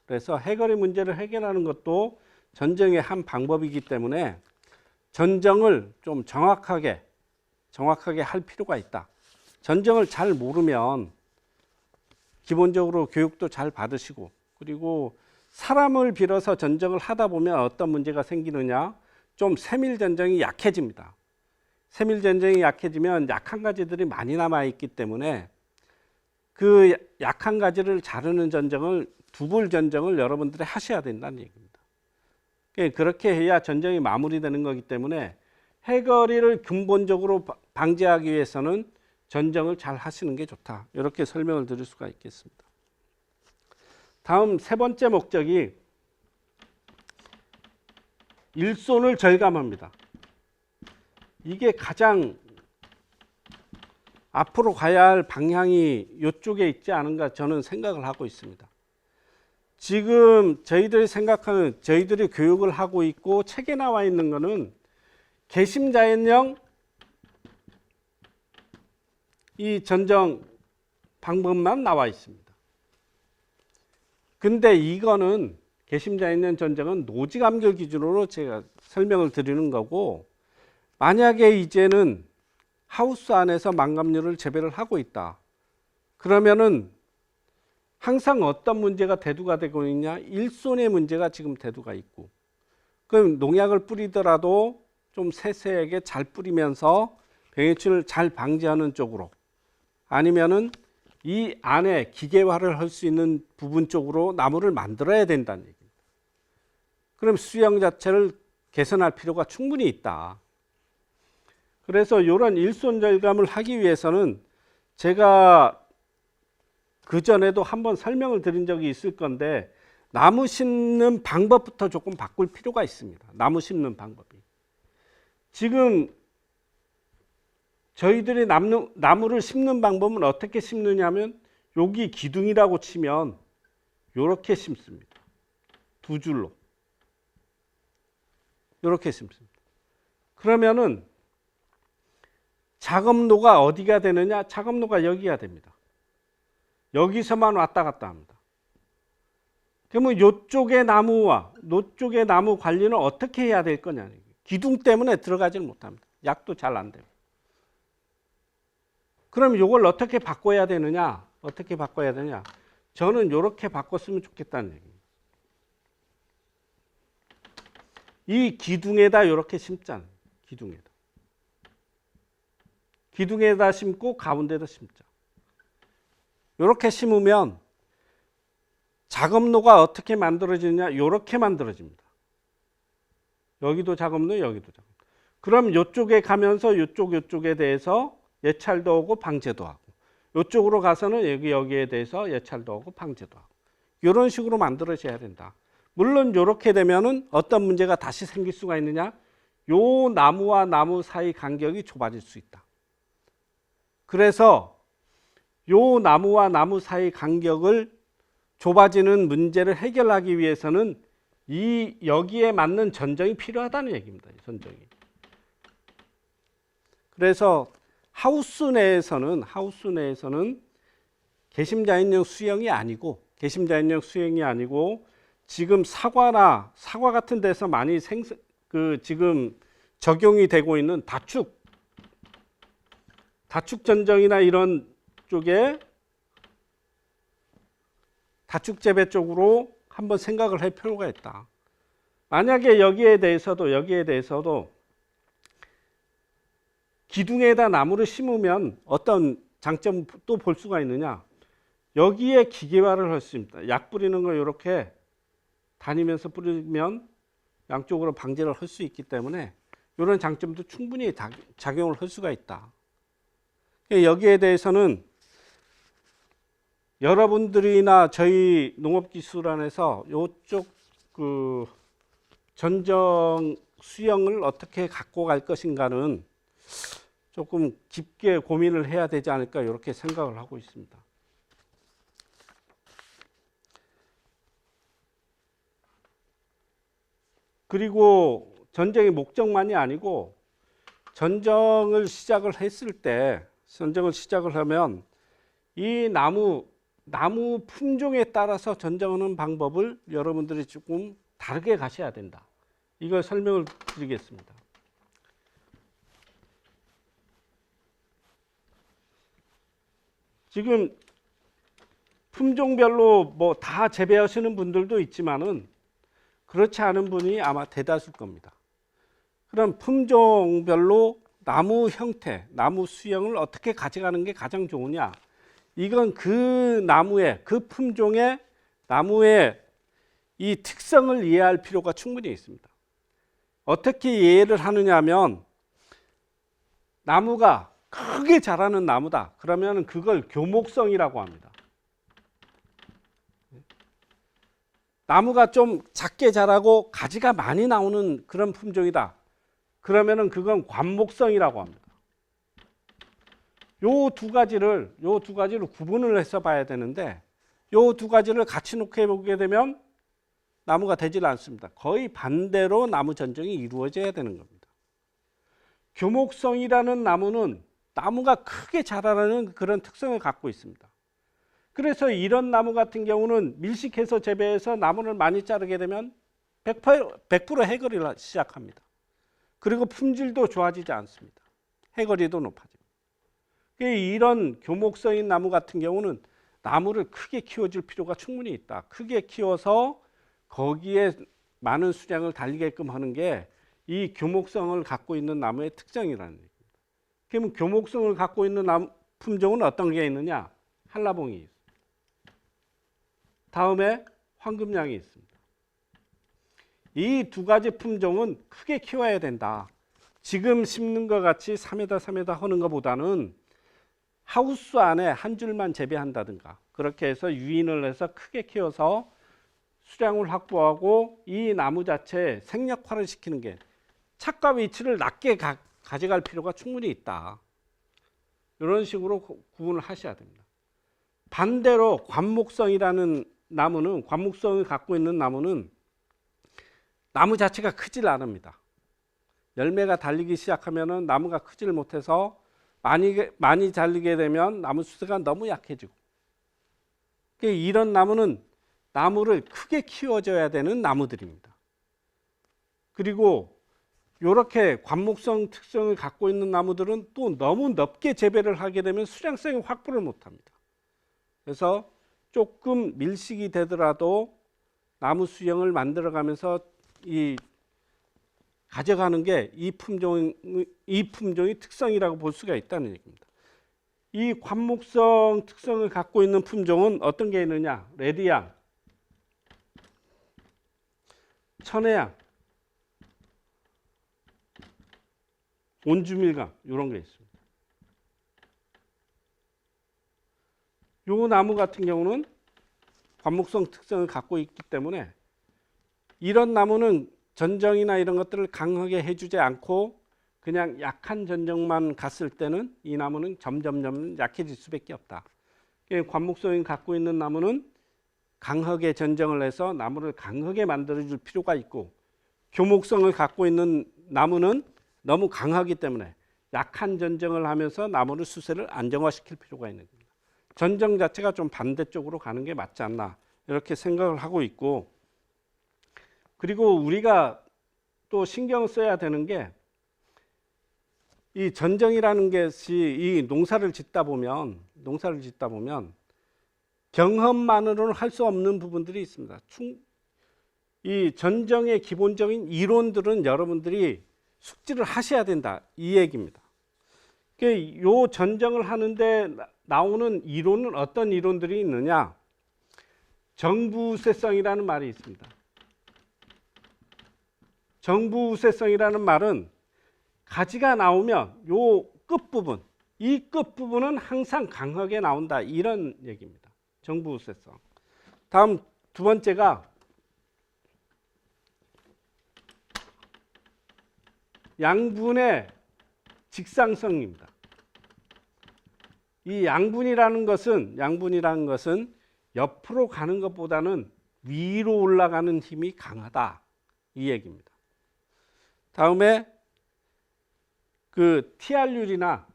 그래서 해거리 문제를 해결하는 것도 전정의 한 방법이기 때문에 전정을 좀 정확하게 할 필요가 있다. 전정을 잘 모르면 기본적으로 교육도 잘 받으시고, 그리고 사람을 빌어서 전쟁을 하다 보면 어떤 문제가 생기느냐, 좀 세밀 전쟁이 약해집니다. 세밀 전쟁이 약해지면 약한 가지들이 많이 남아 있기 때문에 그 약한 가지를 자르는 전쟁을, 두불 전쟁을 여러분들이 하셔야 된다는 얘기입니다. 그렇게 해야 전쟁이 마무리되는 거기 때문에 해거리를 근본적으로 방지하기 위해서는 전쟁을 잘 하시는 게 좋다. 이렇게 설명을 드릴 수가 있겠습니다. 다음 세 번째 목적이 일손을 절감합니다. 이게 가장 앞으로 가야 할 방향이 이쪽에 있지 않은가 저는 생각을 하고 있습니다. 지금 저희들이 생각하는, 저희들이 교육을 하고 있고 책에 나와 있는 거는 개심자연령 이 전쟁 방법만 나와 있습니다. 근데 이거는 개심자연령 전쟁은 노지감결 기준으로 제가 설명을 드리는 거고, 만약에 이제는 하우스 안에서 망감류를 재배를 하고 있다. 그러면은 항상 어떤 문제가 대두가 되고 있냐? 일손의 문제가 지금 대두가 있고, 그럼 농약을 뿌리더라도 좀 세세하게 잘 뿌리면서 병해충을 잘 방지하는 쪽으로, 아니면은 이 안에 기계화를 할 수 있는 부분 쪽으로 나무를 만들어야 된다는 얘기입니다. 그럼 수영 자체를 개선할 필요가 충분히 있다. 그래서 이런 일손 절감을 하기 위해서는 제가 그 전에도 한번 설명을 드린 적이 있을 건데, 나무 심는 방법부터 조금 바꿀 필요가 있습니다. 나무 심는 방법이. 지금 저희들이 나무를 심는 방법은 어떻게 심느냐면, 여기 기둥이라고 치면 이렇게 심습니다. 두 줄로 이렇게 심습니다. 그러면은 작업로가 어디가 되느냐? 작업로가 여기가 됩니다. 여기서만 왔다 갔다 합니다. 그러면 이쪽의 나무와 이쪽의 나무 관리는 어떻게 해야 될 거냐? 기둥 때문에 들어가지는 못합니다. 약도 잘 안 돼요. 그럼 이걸 어떻게 바꿔야 되느냐? 어떻게 바꿔야 되냐? 저는 이렇게 바꿨으면 좋겠다는 얘기입니다. 이 기둥에다 이렇게 심잖아요. 기둥에다. 기둥에다 심고 가운데다 심자. 이렇게 심으면 작업로가 어떻게 만들어지느냐? 이렇게 만들어집니다. 여기도 작업로, 여기도 작업로. 그럼 이쪽에 가면서 이쪽에 대해서 예찰도 하고 방제도 하고, 이쪽으로 가서는 여기에 대해서 예찰도 하고 방제도 하고, 이런 식으로 만들어져야 된다. 물론 이렇게 되면은 어떤 문제가 다시 생길 수가 있느냐? 요 나무와 나무 사이 간격이 좁아질 수 있다. 그래서 요 나무와 나무 사이 간격을 좁아지는 문제를 해결하기 위해서는 여기에 맞는 전정이 필요하다는 얘기입니다. 전정이. 그래서 하우스 내에서는 개심자연령 수영이 아니고, 지금 사과 같은 데서 많이 지금 적용이 되고 있는 다축 전정이나 이런 쪽에 다축 재배 쪽으로 한번 생각을 할 필요가 있다. 만약에 여기에 대해서도 기둥에다 나무를 심으면 어떤 장점 또 볼 수가 있느냐? 여기에 기계화를 할 수 있습니다. 약 뿌리는 거 이렇게 다니면서 뿌리면 양쪽으로 방제를 할 수 있기 때문에 이런 장점도 충분히 작용을 할 수가 있다. 여기에 대해서는 여러분들이나 저희 농업기술원에서 이쪽 전정 수영을 어떻게 갖고 갈 것인가는 조금 깊게 고민을 해야 되지 않을까, 이렇게 생각을 하고 있습니다. 그리고 전쟁의 목적만이 아니고, 전쟁을 시작을 하면 이 나무 품종에 따라서 전쟁하는 방법을 여러분들이 조금 다르게 가셔야 된다. 이걸 설명을 드리겠습니다. 지금 품종별로 뭐 다 재배하시는 분들도 있지만은 그렇지 않은 분이 아마 대다수일 겁니다. 그럼 품종별로 나무 형태, 나무 수형을 어떻게 가져가는 게 가장 좋으냐? 이건 그 나무의, 그 품종의 나무의 이 특성을 이해할 필요가 충분히 있습니다. 어떻게 이해를 하느냐 하면, 나무가 크게 자라는 나무다. 그러면 그걸 교목성이라고 합니다. 나무가 좀 작게 자라고 가지가 많이 나오는 그런 품종이다. 그러면은 그건 관목성이라고 합니다. 요 두 가지를 구분을 해서 봐야 되는데, 요 두 가지를 같이 놓게 보게 되면 나무가 되질 않습니다. 거의 반대로 나무 전정이 이루어져야 되는 겁니다. 교목성이라는 나무는 나무가 크게 자라는 그런 특성을 갖고 있습니다. 그래서 이런 나무 같은 경우는 밀식해서 재배해서 나무를 많이 자르게 되면 100% 해거리를 시작합니다. 그리고 품질도 좋아지지 않습니다. 해거리도 높아집니다. 이런 교목성인 나무 같은 경우는 나무를 크게 키워줄 필요가 충분히 있다. 크게 키워서 거기에 많은 수량을 달리게끔 하는 게 이 교목성을 갖고 있는 나무의 특징이라는 얘기입니다. 그러면 교목성을 갖고 있는 나무 품종은 어떤 게 있느냐? 한라봉이 있습니다. 다음에 황금량이 있습니다. 이 두 가지 품종은 크게 키워야 된다. 지금 심는 것 같이 3m, 3m 하는 것보다는 하우스 안에 한 줄만 재배한다든가 그렇게 해서 유인을 해서 크게 키워서 수량을 확보하고 이 나무 자체에 생력화를 시키는 게 착과 위치를 낮게 가져갈 필요가 충분히 있다. 이런 식으로 구분을 하셔야 됩니다. 반대로 관목성이라는 나무는, 관목성을 갖고 있는 나무는 나무 자체가 크질 않습니다. 열매가 달리기 시작하면 나무가 크지를 못해서 많이 달리게 되면 나무 수세가 너무 약해지고, 이런 나무는 나무를 크게 키워줘야 되는 나무들입니다. 그리고 이렇게 관목성 특성을 갖고 있는 나무들은 또 너무 넓게 재배를 하게 되면 수량성이 확보를 못합니다. 그래서 조금 밀식이 되더라도 나무 수형을 만들어가면서 가져가는 게 이 품종의 특성이라고 볼 수가 있다는 얘기입니다. 이 관목성 특성을 갖고 있는 품종은 어떤 게 있느냐? 레드양, 천혜양, 온주밀강 이런 게 있습니다. 요 나무 같은 경우는 관목성 특성을 갖고 있기 때문에 이런 나무는 전정이나 이런 것들을 강하게 해주지 않고 그냥 약한 전정만 갔을 때는 이 나무는 점점 약해질 수밖에 없다. 관목성을 갖고 있는 나무는 강하게 전정을 해서 나무를 강하게 만들어줄 필요가 있고, 교목성을 갖고 있는 나무는 너무 강하기 때문에 약한 전정을 하면서 나무를 수세를 안정화시킬 필요가 있는 겁니다. 전정 자체가 좀 반대쪽으로 가는 게 맞지 않나 이렇게 생각을 하고 있고, 그리고 우리가 또 신경 써야 되는 게 이 전정이라는 것이 이 농사를 짓다 보면 경험만으로는 할 수 없는 부분들이 있습니다. 이 전정의 기본적인 이론들은 여러분들이 숙지를 하셔야 된다 이 얘기입니다. 이 전정을 하는데 나오는 이론은 어떤 이론들이 있느냐? 정부우세성이라는 말이 있습니다. 정부우세성이라는 말은 가지가 나오면 요 끝부분, 이 끝부분은 항상 강하게 나온다 이런 얘기입니다. 정부우세성. 다음 두 번째가 양분의 직상성입니다. 이 양분이라는 것은 옆으로 가는 것보다는 위로 올라가는 힘이 강하다 이 얘기입니다. 다음에 그 TR율이나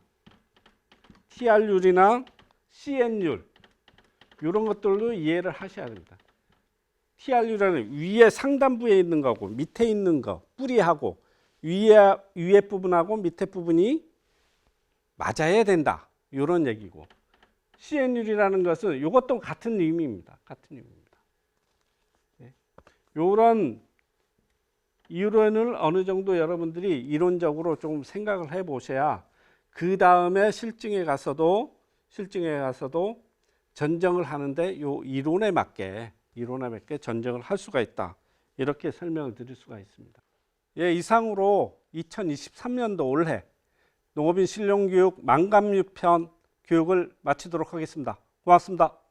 CN율 이런 것들도 이해를 하셔야 됩니다. TR율은 위에 상단부에 있는 거고 밑에 있는 거 뿌리하고 위에 부분하고 밑에 부분이 맞아야 된다 이런 얘기고, 시행률이라는 것은 이것도 같은 의미입니다. 같은 의미입니다. 이런 이론을 어느 정도 여러분들이 이론적으로 좀 생각을 해 보셔야 그 다음에 실증에 가서도 전정을 하는데 요 이론에 맞게 전정을 할 수가 있다. 이렇게 설명을 드릴 수가 있습니다. 예, 이상으로 2023년도 올해 농업인 실용교육 만감육편 교육을 마치도록 하겠습니다. 고맙습니다.